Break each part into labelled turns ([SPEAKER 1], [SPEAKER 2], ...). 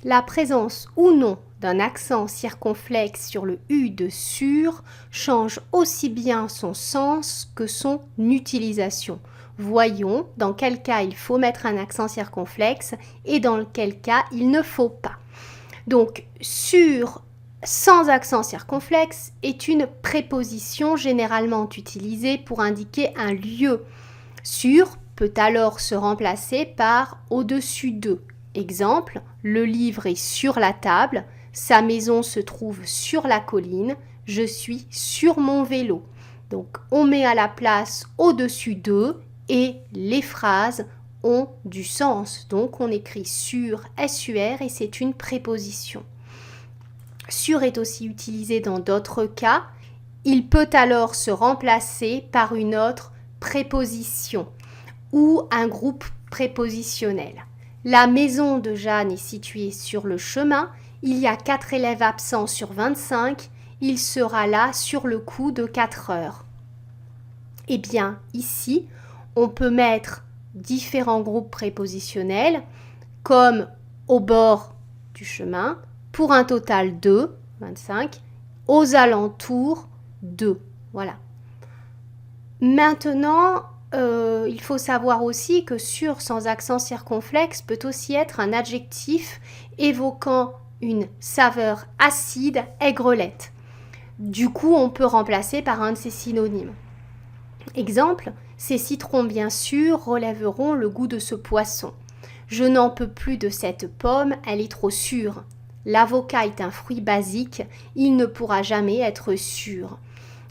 [SPEAKER 1] La présence ou non d'un accent circonflexe sur le U de sur change aussi bien son sens que son utilisation. Voyons dans quel cas il faut mettre un accent circonflexe et dans quel cas il ne faut pas. Donc, sur sans accent circonflexe est une préposition généralement utilisée pour indiquer un lieu. Sur peut alors se remplacer par au-dessus de. Exemple, le livre est sur la table, sa maison se trouve sur la colline, je suis sur mon vélo. Donc, on met à la place au-dessus de et les phrases ont du sens. Donc, on écrit sur, SUR et c'est une préposition. Sur est aussi utilisé dans d'autres cas. Il peut alors se remplacer par une autre préposition ou un groupe prépositionnel. La maison de Jeanne est située sur le chemin. Il y a 4 élèves absents sur 25. Il sera là sur le coup de 4 heures. Eh bien, ici, on peut mettre différents groupes prépositionnels comme au bord du chemin pour un total de 25, aux alentours de. Voilà. Maintenant, il faut savoir aussi que sur sans accent circonflexe peut aussi être un adjectif évoquant une saveur acide, aigrelette. Du coup, on peut remplacer par un de ses synonymes. Exemple, ces citrons bien sûr relèveront le goût de ce poisson. Je n'en peux plus de cette pomme, elle est trop sûre. L'avocat est un fruit basique, il ne pourra jamais être sûr.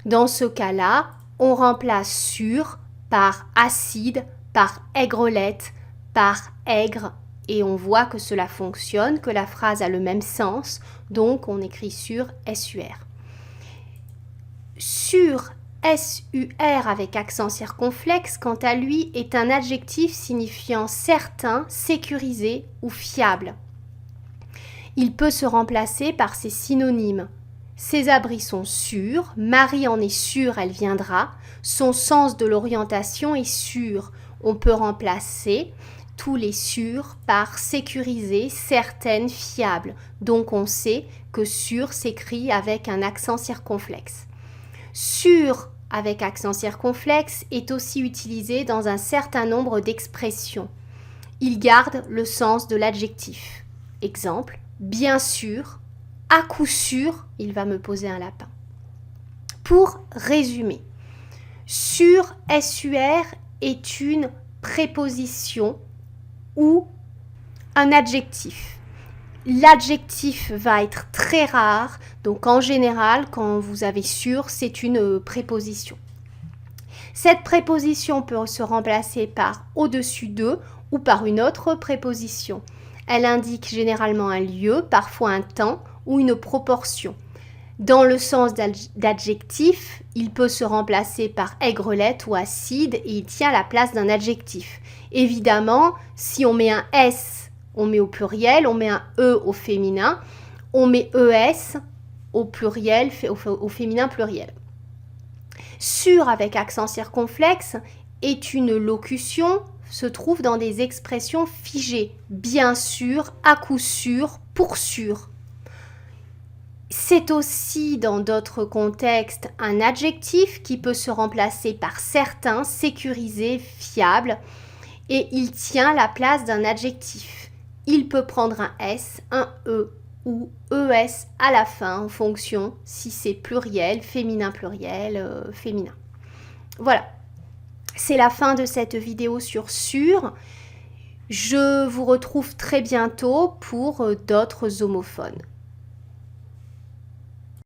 [SPEAKER 1] Dans ce cas-là, on remplace sûr par acide, par aigrelette, par aigre, et on voit que cela fonctionne, que la phrase a le même sens, donc on écrit sur SUR. Sur SUR avec accent circonflexe, quant à lui, est un adjectif signifiant certain, sécurisé ou fiable. Il peut se remplacer par ses synonymes. Ses abris sont sûrs, Marie en est sûre, elle viendra. Son sens de l'orientation est sûr. On peut remplacer tous les sûrs par sécurisé, certaine, fiable. Donc on sait que sûr s'écrit avec un accent circonflexe. Sûr avec accent circonflexe est aussi utilisé dans un certain nombre d'expressions. Il garde le sens de l'adjectif. Exemple, bien sûr, à coup sûr, il va me poser un lapin. Pour résumer, sur SUR est une préposition ou un adjectif. L'adjectif va être très rare, donc en général, quand vous avez sur, c'est une préposition. Cette préposition peut se remplacer par au-dessus de ou par une autre préposition. Elle indique généralement un lieu, parfois un temps ou une proportion. Dans le sens d'adjectif, il peut se remplacer par aigrelette ou acide et il tient la place d'un adjectif. Évidemment, si on met un S, on met au pluriel, on met un E au féminin, on met ES au pluriel, au féminin pluriel. Sûr avec accent circonflexe est une locution, se trouve dans des expressions figées, bien sûr, à coup sûr, pour sûr. C'est aussi dans d'autres contextes un adjectif qui peut se remplacer par certain, sécurisé, fiable et il tient la place d'un adjectif. Il peut prendre un S, un E ou ES à la fin en fonction si c'est pluriel, féminin pluriel, féminin. Voilà, c'est la fin de cette vidéo sur sûr. Je vous retrouve très bientôt pour d'autres homophones.